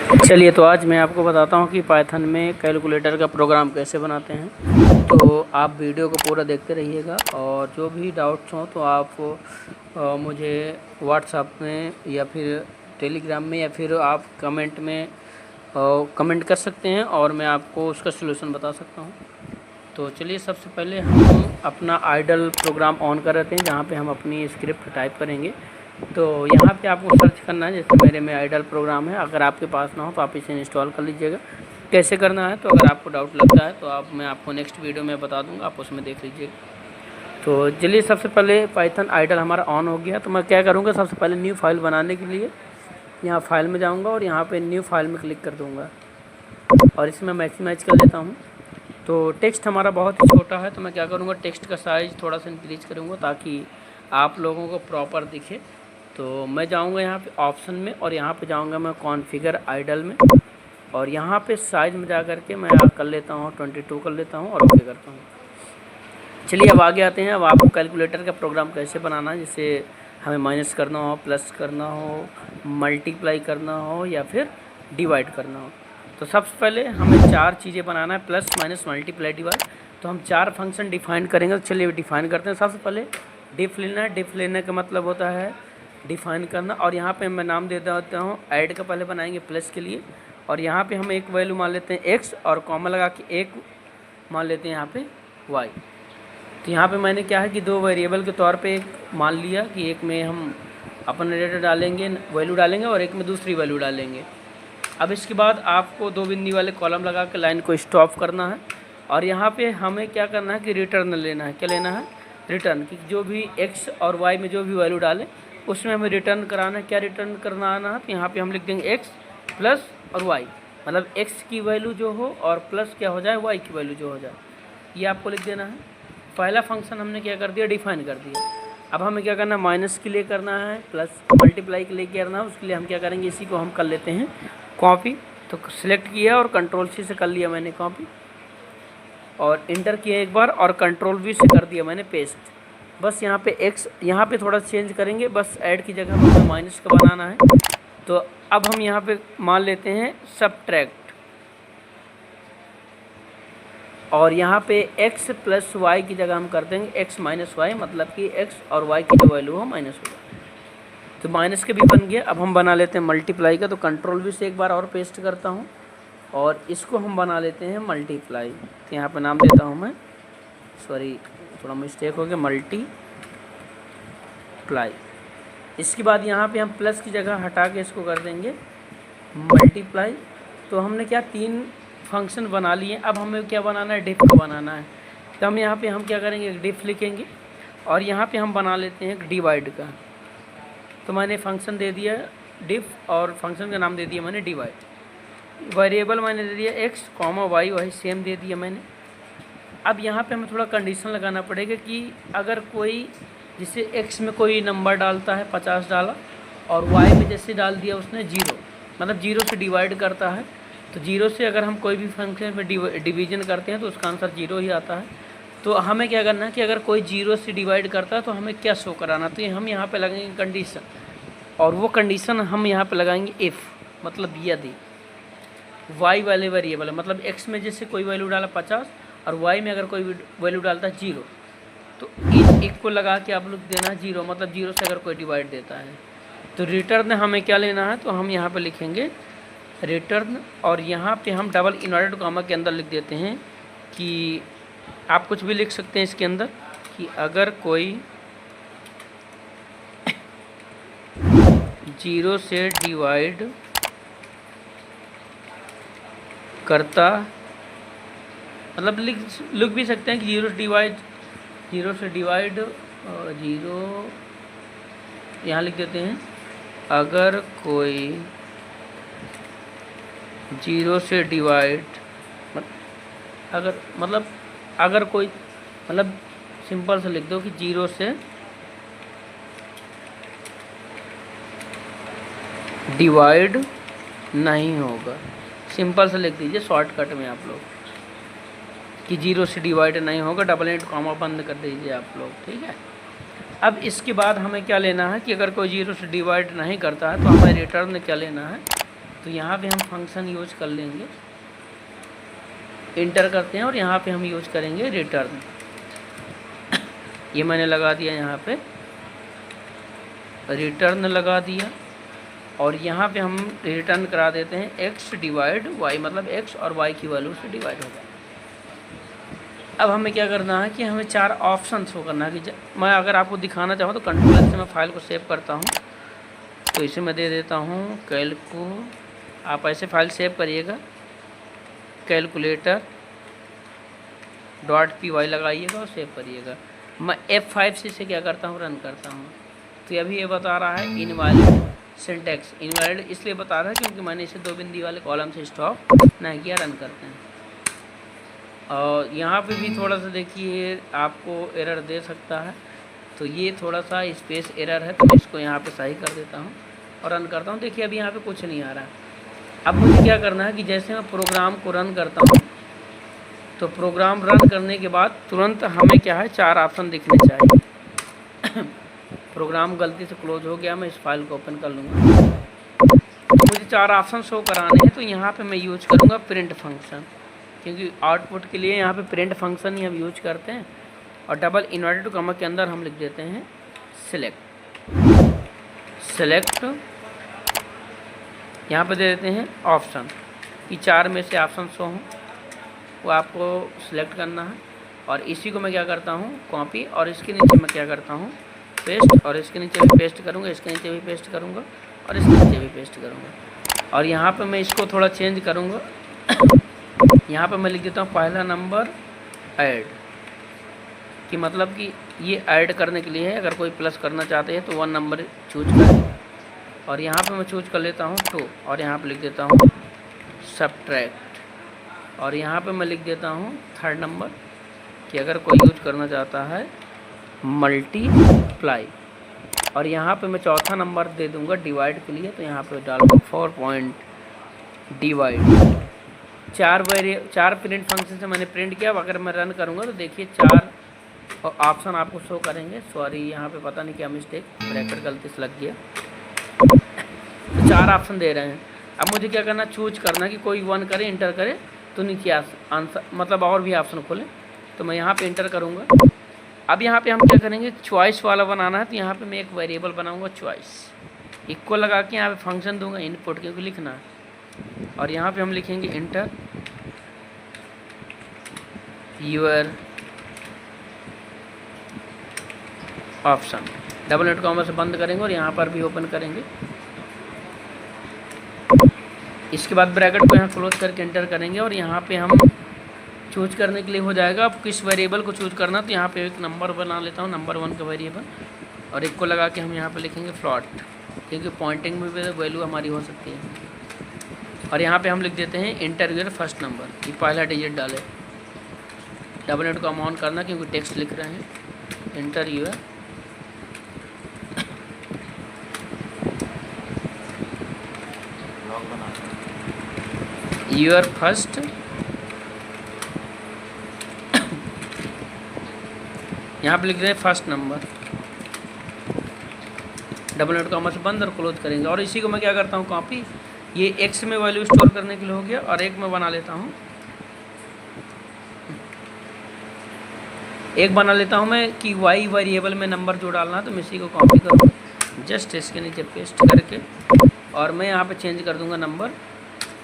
चलिए, तो आज मैं आपको बताता हूँ कि पाइथन में कैलकुलेटर का प्रोग्राम कैसे बनाते हैं। तो आप वीडियो को पूरा देखते रहिएगा और जो भी डाउट्स हों तो आप मुझे व्हाट्सएप में या फिर टेलीग्राम में या फिर आप कमेंट में कमेंट कर सकते हैं और मैं आपको उसका सलूशन बता सकता हूँ। तो चलिए, सबसे पहले हम अपना आइडल प्रोग्राम ऑन कर रहे हैं जहाँ पे हम अपनी स्क्रिप्ट टाइप करेंगे। तो यहाँ पे आपको सर्च करना है, जैसे मेरे में आइडल प्रोग्राम है। अगर आपके पास ना हो तो आप इसे इंस्टॉल कर लीजिएगा। कैसे करना है तो अगर आपको डाउट लगता है तो मैं आपको नेक्स्ट वीडियो में बता दूंगा, आप उसमें देख लीजिएगा। तो चलिए, सबसे पहले पाइथन आइडल हमारा ऑन हो गया। तो मैं क्या करूँगा, सबसे पहले न्यू फाइल बनाने के लिए यहाँ फाइल में जाऊँगा और यहाँ पर न्यू फाइल में क्लिक कर दूँगा और इसमें मैक्सिमाइज कर लेता हूँ। तो टेक्स्ट हमारा बहुत ही छोटा है, तो मैं क्या करूँगा, टेक्स्ट का साइज़ थोड़ा सा इंक्रीज करूँगा ताकि आप लोगों को प्रॉपर दिखे। तो मैं जाऊँगा यहाँ पे ऑप्शन में और यहाँ पे जाऊँगा मैं कॉन्फ़िगर आइडल में और यहाँ पे साइज़ में जा कर के मैं कर लेता हूँ 22 कर लेता हूँ और ओके करता हूँ। चलिए, अब आगे आते हैं। अब आपको कैलकुलेटर का प्रोग्राम कैसे बनाना है, जिसे हमें माइनस करना हो, प्लस करना हो, मल्टीप्लाई करना हो या फिर डिवाइड करना हो। तो सबसे पहले हमें 4 चीज़ें बनाना है, प्लस माइनस मल्टीप्लाई डिवाइड। तो हम 4 फंक्शन डिफ़ाइन करेंगे। तो चलिए डिफ़ाइन करते हैं। सबसे पहले डिफ लेना है। डिफ लेने का मतलब होता है डिफ़ाइन करना और यहाँ पे मैं नाम दे देता हूँ ऐड का। पहले बनाएंगे प्लस के लिए और यहाँ पे हम एक वैल्यू मान लेते हैं एक्स और कॉमा लगा के एक मान लेते हैं यहाँ पे वाई। तो यहाँ पे मैंने क्या है कि 2 वेरिएबल के तौर पे एक मान लिया कि एक में हम अपन डेटा डालेंगे, वैल्यू डालेंगे और एक में दूसरी वैल्यू डालेंगे। अब इसके बाद आपको 2 बिंदी वाले कॉलम लगा के लाइन को स्टॉप करना है और यहाँ पे हमें क्या करना है कि रिटर्न लेना है। क्या लेना है? रिटर्न। कि जो भी एक्स और वाई में जो भी वैल्यू डालें उसमें हमें रिटर्न कराना है। क्या रिटर्न करना आना है? तो यहाँ पे हम लिख देंगे एक्स प्लस और वाई, मतलब एक्स की वैल्यू जो हो और प्लस क्या हो जाए, वाई की वैल्यू जो हो जाए, ये आपको लिख देना है। पहला फंक्शन हमने क्या कर दिया, डिफाइन कर दिया। अब हमें क्या करना है, माइनस के लिए करना है, प्लस मल्टीप्लाई के लिए करना है। उसके लिए हम क्या करेंगे, इसी को हम कर लेते हैं कॉपी। तो सिलेक्ट किया और कंट्रोल सी से कर लिया मैंने कॉपी और इंटर किया एक बार और कंट्रोल वी से कर दिया मैंने पेस्ट। बस यहाँ पे एक्स यहाँ पे थोड़ा चेंज करेंगे, बस ऐड की जगह हमें माइनस का बनाना है। तो अब हम यहाँ पे मान लेते हैं सबट्रैक्ट और यहाँ पे x प्लस वाई की जगह हम कर देंगे x माइनस वाई, मतलब कि x और y की जो वैल्यू हो माइनस हो। तो माइनस के भी बन गया। अब हम बना लेते हैं मल्टीप्लाई का। तो कंट्रोल भी से एक बार और पेस्ट करता हूँ और इसको हम बना लेते हैं मल्टीप्लाई। तो यहाँ पे नाम देता हूँ मैं, सॉरी थोड़ा मिस्टेक हो गया, मल्टीप्लाई। इसके बाद यहाँ पे हम प्लस की जगह हटा के इसको कर देंगे मल्टीप्लाई। तो हमने क्या 3 फंक्शन बना लिए। अब हमें क्या बनाना है, डिफ को बनाना है। तो हम यहाँ पे हम क्या करेंगे, डिफ लिखेंगे और यहाँ पे हम बना लेते हैं डिवाइड का। तो मैंने फंक्शन दे दिया डिफ और फंक्शन का नाम दे दिया मैंने डिवाइड। वेरिएबल मैंने दे दिया एक्स कॉमा वाई, वही सेम दे दिया मैंने। अब यहाँ पे हमें थोड़ा कंडीशन लगाना पड़ेगा कि अगर कोई जैसे एक्स में कोई नंबर डालता है 50 डाला और वाई में जैसे डाल दिया उसने 0, मतलब 0 से डिवाइड करता है। तो 0 से अगर हम कोई भी फंक्शन में डिवीजन करते हैं तो उसका आंसर 0 ही आता है। तो हमें क्या करना है कि अगर कोई 0 से डिवाइड करता है तो हमें क्या शो कराना। तो हम यहाँ पे लगाएंगे कंडीशन और वो कंडीशन हम यहाँ पे लगाएंगे इफ़, मतलब यदि वाई वाले वेरिएबल है, मतलब एक्स में जैसे कोई वैल्यू डाला 50 और वाई में अगर कोई वैल्यू डालता है 0, तो एक को लगा के आप लोग देना 0, मतलब 0 से अगर कोई डिवाइड देता है। तो रिटर्न हमें क्या लेना है, तो हम यहाँ पे लिखेंगे रिटर्न और यहाँ पे हम डबल इनवर्टेड कॉमा के अंदर लिख देते हैं कि आप कुछ भी लिख सकते हैं इसके अंदर कि अगर कोई 0 से डिवाइड करता, मतलब लिख भी सकते हैं कि 0 से डिवाइड 0 यहाँ लिख देते हैं। अगर कोई 0 से डिवाइड अगर कोई, मतलब सिंपल से लिख दो कि 0 से डिवाइड नहीं होगा। सिंपल से लिख दीजिए शॉर्टकट में आप लोग कि 0 से डिवाइड नहीं होगा, डबल एंड कॉमा बंद कर दीजिए आप लोग, ठीक है। अब इसके बाद हमें क्या लेना है कि अगर कोई 0 से डिवाइड नहीं करता है तो हमें रिटर्न क्या लेना है, तो यहाँ पे हम फंक्शन यूज कर लेंगे, इंटर करते हैं और यहाँ पे हम यूज करेंगे रिटर्न। ये मैंने लगा दिया, यहाँ पे रिटर्न लगा दिया और यहाँ पे हम रिटर्न करा देते हैं x डिवाइड y, मतलब x और y की वैल्यू से डिवाइड होगा। अब हमें क्या करना है कि हमें 4 ऑप्शन शो करना है कि मैं अगर आपको दिखाना चाहूँ तो कंट्रोल से मैं फाइल को सेव करता हूँ। तो इसे मैं दे देता हूँ कैलकू, आप ऐसे फाइल सेव करिएगा, कैलकुलेटर .py लगाइएगा और सेव करिएगा। मैं F5 से इसे क्या करता हूँ, रन करता हूँ। तो अभी ये बता रहा है इनवैलिड सिंटैक्स। इनवैलिड इसलिए बता रहा है क्योंकि मैंने इसे 2 बिंदी वाले कॉलम से स्टॉप नहीं किया। रन करते हैं और यहाँ पे भी थोड़ा सा देखिए आपको एरर दे सकता है, तो ये थोड़ा सा स्पेस एरर है, तो मैं इसको यहाँ पे सही कर देता हूँ और रन करता हूँ। देखिए अभी यहाँ पे कुछ नहीं आ रहा है। अब मुझे क्या करना है कि जैसे मैं प्रोग्राम को रन करता हूँ तो प्रोग्राम रन करने के बाद तुरंत हमें क्या है, 4 ऑप्शन दिखने चाहिए। प्रोग्राम गलती से क्लोज हो गया, मैं इस फाइल को ओपन कर लूँगा। तो मुझे 4 ऑप्शन शो कराने हैं, तो यहाँ पे मैं यूज करूँगा प्रिंट फंक्शन, क्योंकि आउटपुट के लिए यहाँ पे प्रिंट फंक्शन ही हम यूज करते हैं। और डबल इन्वर्टेड कॉमा के अंदर हम लिख देते हैं सेलेक्ट, यहाँ पे दे देते हैं ऑप्शन कि 4 में से ऑप्शन शो हों, वो आपको सिलेक्ट करना है। और इसी को मैं क्या करता हूँ, कॉपी, और इसके नीचे मैं क्या करता हूँ, पेस्ट, और इसके नीचे भी पेस्ट करूँगा, इसके नीचे भी पेस्ट करूँगा और इसके नीचे भी पेस्ट करूँगा। और यहाँ पे मैं इसको थोड़ा चेंज करूँगा। यहाँ पे मैं लिख देता हूँ पहला नंबर ऐड, कि मतलब कि ये ऐड करने के लिए है। अगर कोई प्लस करना चाहते हैं तो 1 नंबर चूज करें। और यहाँ पे मैं चूज कर लेता हूँ 2 और यहाँ पे लिख देता हूँ सब्ट्रैक्ट। और यहाँ पे मैं लिख देता हूँ 3rd नंबर, कि अगर कोई यूज करना चाहता है मल्टीप्लाई। और यहाँ पे मैं 4था नंबर दे दूँगा डिवाइड के लिए, तो यहाँ पे डालूँगा 4 पॉइंट डिवाइड। 4 प्रिंट फंक्शन से मैंने प्रिंट किया। अगर मैं रन करूँगा तो देखिए 4 ऑप्शन आपको शो करेंगे। सॉरी, यहाँ पे पता नहीं क्या मिस्टेक, ब्रैकेट गलती से लग गया। तो 4 ऑप्शन दे रहे हैं। अब मुझे क्या करना, चूज करना कि कोई 1 करे, इंटर करे तो नीचे आंसर, मतलब और भी ऑप्शन खोले। तो मैं यहाँ पे इंटर करूँगा। अब यहाँ पे हम क्या करेंगे, चॉइस वाला बनाना है, तो यहाँ पे मैं एक वेरिएबल बनाऊँगा चॉइस, इक्वल लगा के यहाँ पे फंक्शन दूंगा इनपुट, क्योंकि लिखना है। और यहाँ पे हम लिखेंगे enter your option, double inverted comma से बंद करेंगे और यहाँ पर भी ओपन करेंगे। इसके बाद ब्रैकेट को यहाँ क्लोज करके इंटर करेंगे और यहाँ पे हम चूज करने के लिए हो जाएगा। अब किस वेरिएबल को चूज करना, तो यहाँ पे एक नंबर बना लेता हूँ, नंबर 1 का वेरिएबल, और एक को लगा के हम यहाँ पे लिखेंगे फ्लॉट, क्योंकि पॉइंटिंग में भी वैल्यू हमारी हो सकती है। और यहाँ पे हम लिख देते हैं इंटर यूर फर्स्ट नंबर, कि पहला डिजिट डाले। डबल इन्वर्टेड कॉमा ऑन करना क्योंकि टेक्स्ट लिख रहे हैं। इंटर यूर फर्स्ट, यहाँ पे लिख रहे हैं first number, double inverted comma से बंद और क्लोज करेंगे। और इसी को मैं क्या करता हूँ, कॉपी, ये x में वैल्यू स्टोर करने के लिए हो गया, और एक मैं बना लेता हूँ, एक बना लेता हूँ मैं कि y वेरिएबल में नंबर जो डालना है, तो मैं इसी को कॉपी करूँ, जस्ट इसके नीचे पेस्ट करके, और मैं यहाँ पे चेंज कर दूँगा नंबर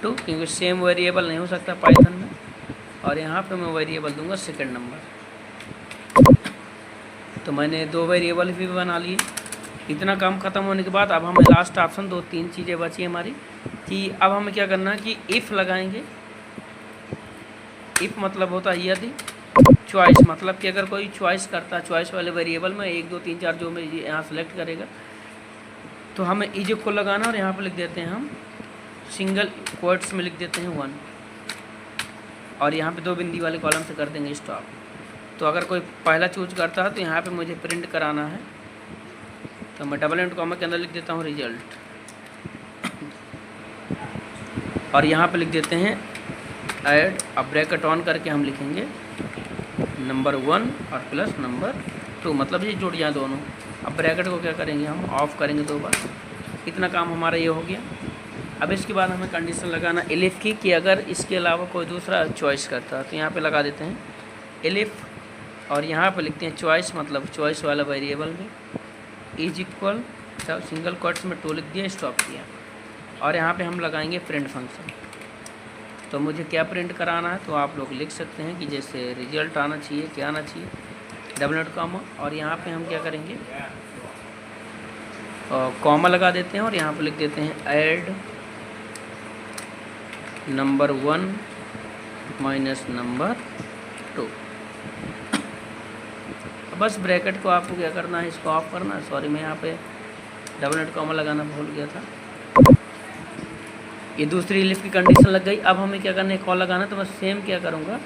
2, क्योंकि सेम वेरिएबल नहीं हो सकता पाइथन में। और यहाँ पे मैं वेरिएबल दूँगा सेकंड नंबर। तो मैंने 2 वेरिएबल भी बना लिए। इतना काम ख़त्म होने के बाद अब हमें लास्ट ऑप्शन 2-3 चीज़ें बची हमारी, कि अब हमें क्या करना है कि इफ़ लगाएंगे। इफ़ मतलब होता है यदि, चॉइस मतलब कि अगर कोई चॉइस करता है, चॉइस वाले वेरिएबल में 1 2 3 4 जो मैं यहाँ सेलेक्ट करेगा, तो हमें इज को लगाना, और यहाँ पर लिख देते हैं हम सिंगल कोट्स में लिख देते हैं 1, और यहाँ पे 2 बिंदी वाले कॉलम से कर देंगे स्टॉप। तो अगर कोई पहला चूज करता है तो यहाँ पे मुझे प्रिंट कराना है, तो मैं डबल इन्वर्टेड कॉमा के अंदर लिख देता हूँ रिजल्ट, और यहाँ पे लिख देते हैं ऐड। अब ब्रैकेट ऑन करके हम लिखेंगे नंबर 1 और प्लस नंबर 2, मतलब ये जुड़ जाए दोनों। अब ब्रैकेट को क्या करेंगे, हम ऑफ करेंगे 2 बार। इतना काम हमारा ये हो गया। अब इसके बाद हमें कंडीशन लगाना एलिफ की कि अगर इसके अलावा कोई दूसरा चॉइस करता है तो यहाँ पे लगा देते हैं एलिफ और यहाँ पे लिखते हैं चॉइस, मतलब चॉइस वाला वेरिएबल में इज इक्वल सिंगल कोट्स में 2 लिख दिया, स्टॉप किया और यहाँ पे हम लगाएंगे प्रिंट फंक्शन। तो मुझे क्या प्रिंट कराना है तो आप लोग लिख सकते हैं कि जैसे रिजल्ट आना चाहिए, क्या आना चाहिए, डबल डॉट कॉमा और यहाँ पे हम क्या करेंगे कॉमा लगा देते हैं और यहाँ पे लिख देते हैं ऐड नंबर 1 माइनस नंबर 2। बस ब्रैकेट को आपको क्या करना है, इसको ऑफ करना है। सॉरी मैं यहाँ पे डबल डॉट कॉमा लगाना भूल गया था। ये दूसरी एलिफ की कंडीशन लग गई। अब हमें क्या करना है, कॉल लगाना, तो मैं सेम क्या करूँगा,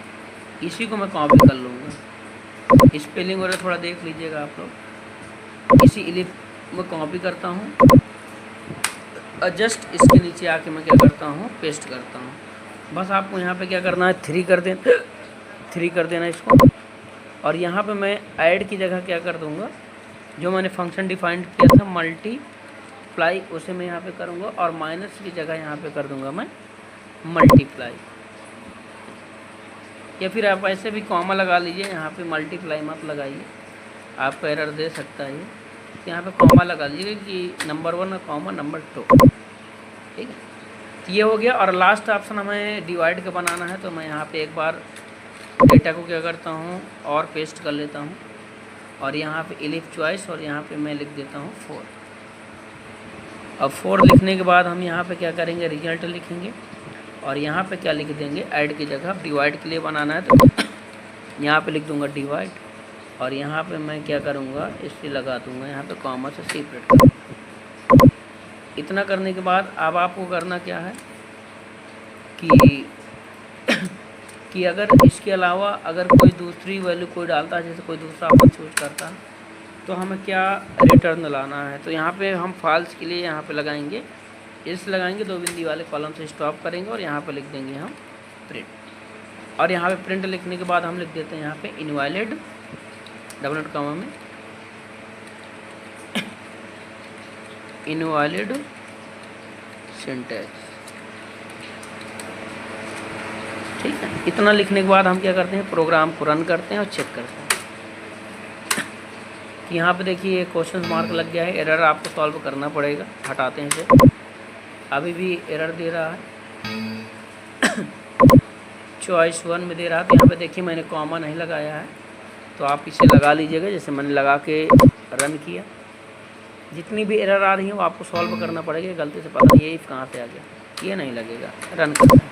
इसी को मैं कॉपी कर लूँगा। स्पेलिंग वगैरह थोड़ा देख लीजिएगा आप लोग। इसी एलिफ में कॉपी करता हूँ और जस्ट इसके नीचे आके मैं क्या करता हूँ, पेस्ट करता हूँ। बस आपको यहाँ पे क्या करना है, 3 कर देना इसको। और यहाँ पे मैं ऐड की जगह क्या कर दूँगा, जो मैंने फंक्शन डिफाइंड किया था मल्टीप्लाई, उसे मैं यहाँ पे करूँगा और माइनस की जगह यहाँ पे कर दूँगा मैं मल्टीप्लाई। या फिर आप ऐसे भी कॉमा लगा लीजिए, यहाँ पे मल्टीप्लाई मत लगाइए, आपको एरर दे सकता है ये। तो यहाँ पे कॉमा लगा लीजिए कि नंबर 1 कॉमा नंबर 2, ठीक है। तो ये हो गया। और लास्ट ऑप्शन हमें डिवाइड का बनाना है, तो मैं यहाँ पे एक बार डेटा को क्या करता हूँ और पेस्ट कर लेता हूँ और यहाँ पे एलिफ चॉइस और यहाँ पे मैं लिख देता हूँ 4। अब 4 लिखने के बाद हम यहाँ पे क्या करेंगे, रिजल्ट लिखेंगे और यहाँ पे क्या लिख देंगे, ऐड की जगह डिवाइड के लिए बनाना है तो यहाँ पे लिख दूँगा डिवाइड और यहाँ पे मैं क्या करूँगा, इससे लगा दूँगा यहाँ पे कॉमा से सेपरेट कर। इतना करने के बाद अब आपको करना क्या है कि अगर इसके अलावा अगर कोई दूसरी वैल्यू कोई डालता है, जैसे कोई दूसरा ऑप्शन चूज करता है, तो हमें क्या रिटर्न लाना है। तो यहाँ पे हम फॉल्स के लिए यहाँ पे लगाएंगे इस लगाएंगे, 2 बिंदी वाले कॉलम से स्टॉप करेंगे और यहाँ पे लिख देंगे हम प्रिंट। और यहाँ पे प्रिंट लिखने के बाद हम लिख देते हैं यहाँ पे इनवैलिड डबल डॉट कॉमा में इनवैलिड सिंटैक्स, ठीक है। इतना लिखने के बाद हम क्या करते हैं, प्रोग्राम को रन करते हैं और चेक करते हैं कि यहाँ पे देखिए क्वेश्चन मार्क लग गया है। एरर आपको सॉल्व करना पड़ेगा, हटाते हैं इसे। अभी भी एरर दे रहा है चॉइस 1 में दे रहा है। तो यहाँ पे देखिए मैंने कॉमा नहीं लगाया है, तो आप इसे लगा लीजिएगा जैसे मैंने लगा के रन किया। जितनी भी एरर आ रही है वो आपको सॉल्व करना पड़ेगा। गलती से पता नहीं ये कहाँ से आ गया, ये नहीं लगेगा, रन करना है।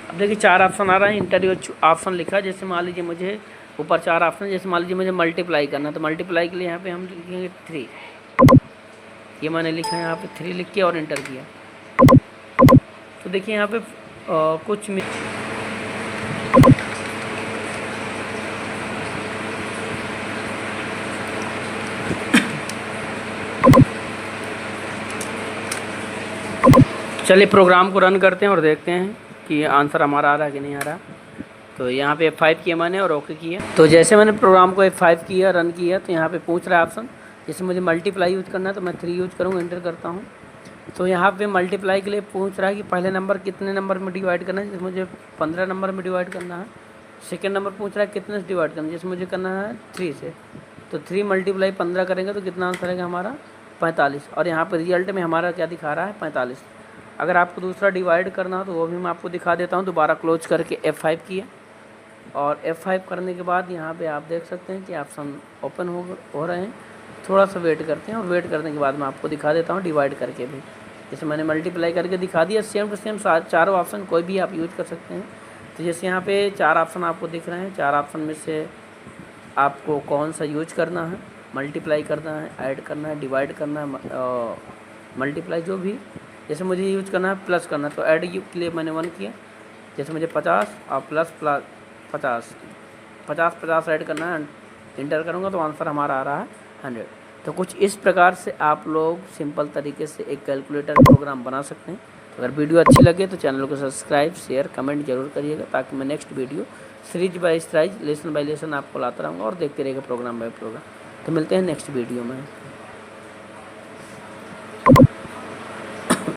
अब देखिए 4 ऑप्शन आ रहा है, इंटरव्यू ऑप्शन लिखा। जैसे मान लीजिए मुझे ऊपर 4 ऑप्शन, जैसे मान लीजिए मुझे मल्टीप्लाई करना, तो मल्टीप्लाई के लिए यहाँ पे हम लिखेंगे 3। ये मैंने लिखा है यहाँ पे 3 लिख के और इंटर किया। तो देखिए यहाँ पे कुछ चलिए प्रोग्राम को रन करते हैं और देखते हैं कि आंसर हमारा आ रहा है कि नहीं आ रहा। तो यहाँ पे F5 किया मैंने और ओके किया। तो जैसे मैंने प्रोग्राम को F5 किया, रन किया, तो यहाँ पे पूछ रहा है ऑप्शन, जैसे मुझे मल्टीप्लाई यूज करना है तो मैं 3 यूज करूँगा, इंटर करता हूँ। तो यहाँ पे मल्टीप्लाई के लिए पूछ रहा है कि पहले नंबर कितने नंबर में डिवाइड करना है, जैसे मुझे 15 नंबर में डिवाइड करना है। सेकेंड नंबर पूछ रहा है कितने से डिवाइड करना है, जैसे मुझे करना है 3 से। तो 3 मल्टीप्लाई 15 करेंगे तो कितना आंसर आएगा हमारा, 45। और यहाँ पर रिजल्ट में हमारा क्या दिखा रहा है, 45। अगर आपको दूसरा डिवाइड करना हो तो वो भी मैं आपको दिखा देता हूँ। दोबारा क्लोज करके F5 किया और F5 करने के बाद यहाँ पे आप देख सकते हैं कि ऑप्शन ओपन हो रहे हैं। थोड़ा सा वेट करते हैं और वेट करने के बाद मैं आपको दिखा देता हूँ डिवाइड करके भी। जैसे मैंने मल्टीप्लाई करके दिखा दिया, सेम टू सेम चारों ऑप्शन कोई भी आप यूज कर सकते हैं। तो जैसे यहाँ पे 4 ऑप्शन आपको दिख रहे हैं, 4 ऑप्शन में से आपको कौन सा यूज करना है, मल्टीप्लाई करना है, ऐड करना है, डिवाइड करना है, मल्टीप्लाई जो भी। जैसे मुझे यूज करना है प्लस करना है, तो ऐड के लिए मैंने 1 किया। जैसे मुझे 50 और प्लस 50 ऐड करना है, इंटर करूँगा तो आंसर हमारा आ रहा है 100। तो कुछ इस प्रकार से आप लोग सिंपल तरीके से एक कैलकुलेटर प्रोग्राम बना सकते हैं। अगर वीडियो अच्छी लगे तो चैनल को सब्सक्राइब, शेयर, कमेंट जरूर करिएगा, ताकि मैं next video series by series, lesson bye lesson आपको लाता रहूँगा और देखते रहिएगा प्रोग्राम बाय प्रोग्राम। तो मिलते हैं नेक्स्ट वीडियो में।